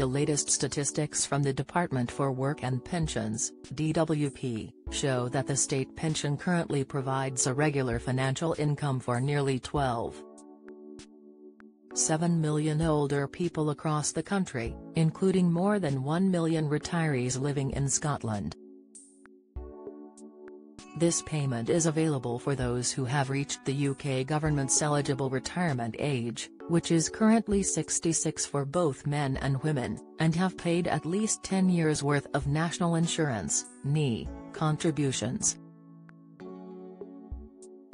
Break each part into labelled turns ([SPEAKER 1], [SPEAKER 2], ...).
[SPEAKER 1] The latest statistics from the Department for Work and Pensions, DWP, show that the state pension currently provides a regular financial income for nearly 12.7 million older people across the country, including more than 1 million retirees living in Scotland. This payment is available for those who have reached the UK government's eligible retirement age, which is currently 66 for both men and women, and have paid at least 10 years' worth of national insurance (NI) contributions.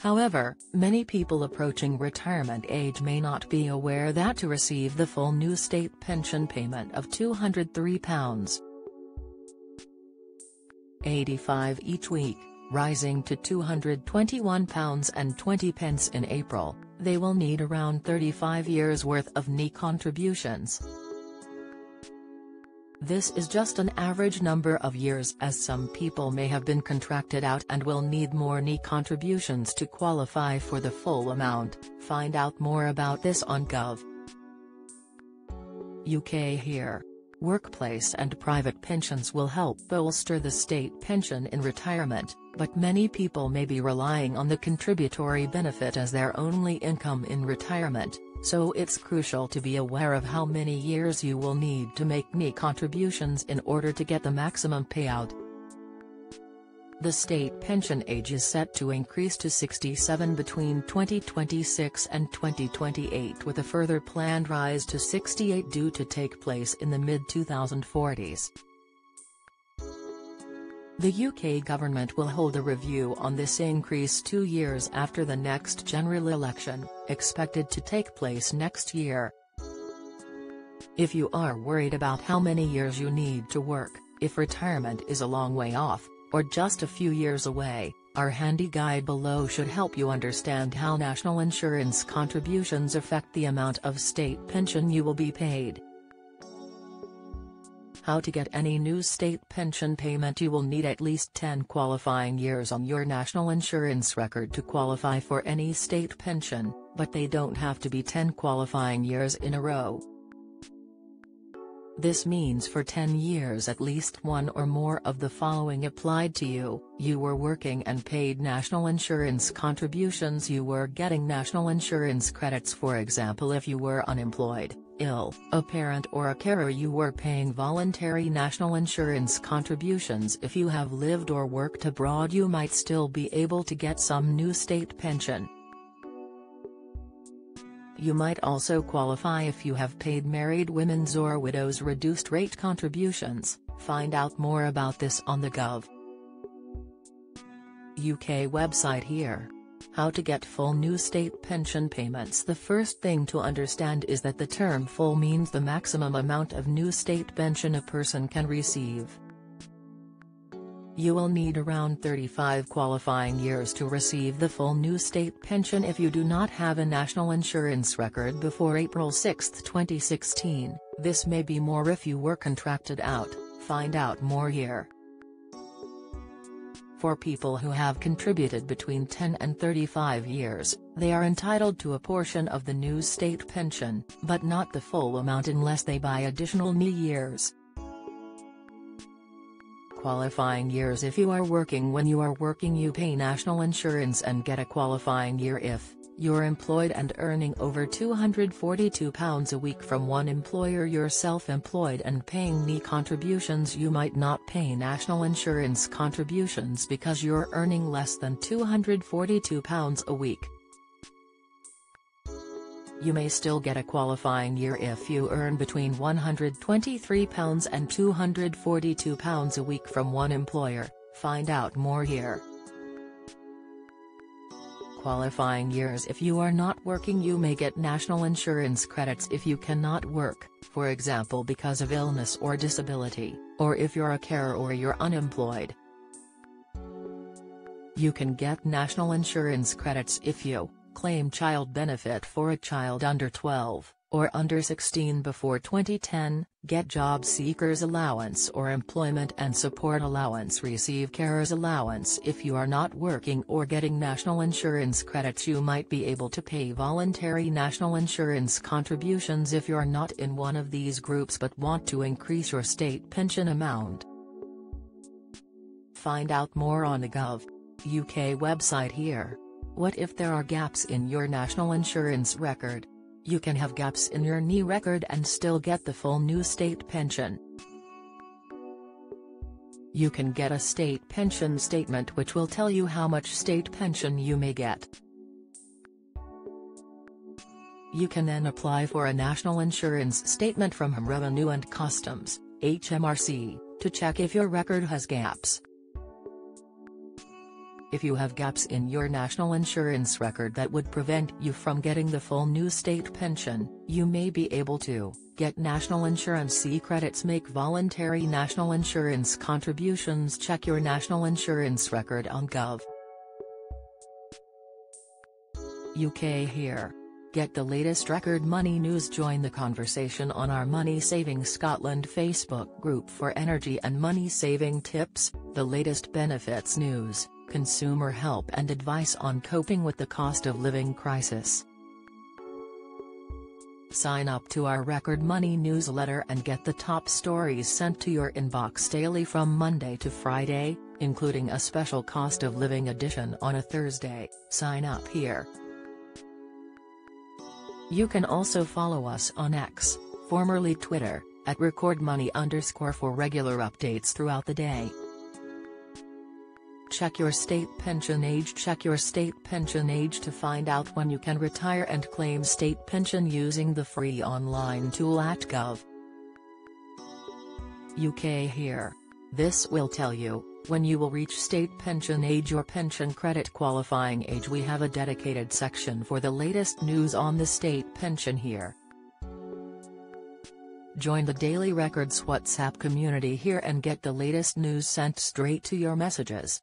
[SPEAKER 1] However, many people approaching retirement age may not be aware that to receive the full new state pension payment of £203.85 each week, rising to £221.20 in April, they will need around 35 years' worth of NI contributions. This is just an average number of years, as some people may have been contracted out and will need more NI contributions to qualify for the full amount. Find out more about this on Gov.uk here. Workplace and private pensions will help bolster the state pension in retirement, but many people may be relying on the contributory benefit as their only income in retirement, so it's crucial to be aware of how many years you will need to make NI contributions in order to get the maximum payout. The state pension age is set to increase to 67 between 2026 and 2028, with a further planned rise to 68 due to take place in the mid-2040s. The UK government will hold a review on this increase 2 years after the next general election, expected to take place next year. If you are worried about how many years you need to work, if retirement is a long way off, or just a few years away, our handy guide below should help you understand how national insurance contributions affect the amount of state pension you will be paid. How to get any new state pension payment. You will need at least 10 qualifying years on your national insurance record to qualify for any state pension, but they don't have to be 10 qualifying years in a row. This means for 10 years at least one or more of the following applied to you: you were working and paid national insurance contributions, you were getting national insurance credits, for example if you were unemployed, ill, a parent or a carer, you were paying voluntary national insurance contributions. If you have lived or worked abroad, you might still be able to get some new state pension. You might also qualify if you have paid married women's or widows' reduced rate contributions. Find out more about this on the Gov.uk website here. How to get full new state pension payments. The first thing to understand is that the term full means the maximum amount of new state pension a person can receive. You will need around 35 qualifying years to receive the full new state pension if you do not have a national insurance record before April 6, 2016, this may be more if you were contracted out. Find out more here. For people who have contributed between 10 and 35 years, they are entitled to a portion of the new state pension, but not the full amount unless they buy additional NI years. Qualifying years. If you are working, when you are working you pay national insurance and get a qualifying year if you're employed and earning over £242 a week from one employer. You're self-employed and paying NI contributions. You might not pay national insurance contributions because you're earning less than £242 a week. You may still get a qualifying year if you earn between £123 and £242 a week from one employer. Find out more here. Qualifying years. If you are not working, you may get national insurance credits if you cannot work, for example because of illness or disability, or if you're a carer or you're unemployed. You can get national insurance credits if you claim child benefit for a child under 12, or under 16 before 2010, get Job Seekers Allowance or Employment and Support Allowance. Receive Carers Allowance. If you are not working or getting national insurance credits, you might be able to pay voluntary national insurance contributions if you're not in one of these groups but want to increase your state pension amount. Find out more on the Gov.uk website here. What if there are gaps in your national insurance record? You can have gaps in your NI record and still get the full new state pension. You can get a state pension statement which will tell you how much state pension you may get. You can then apply for a national insurance statement from Revenue and Customs, HMRC, to check if your record has gaps. If you have gaps in your national insurance record that would prevent you from getting the full new state pension, you may be able to get national insurance credits, make voluntary national insurance contributions. Check your national insurance record on Gov.uk here. Get the latest record money news. Join the conversation on our Money Saving Scotland Facebook group for energy and money saving tips, the latest benefits news, consumer help and advice on coping with the cost of living crisis. Sign up to our Record Money newsletter and get the top stories sent to your inbox daily from Monday to Friday, including a special cost of living edition on a Thursday. Sign up here. You can also follow us on X, formerly Twitter, at @recordmoney_ for regular updates throughout the day. Check your state pension age. Check your state pension age to find out when you can retire and claim state pension using the free online tool at Gov.uk here. This will tell you when you will reach state pension age or pension credit qualifying age. We have a dedicated section for the latest news on the state pension here. Join the Daily Records WhatsApp community here and get the latest news sent straight to your messages.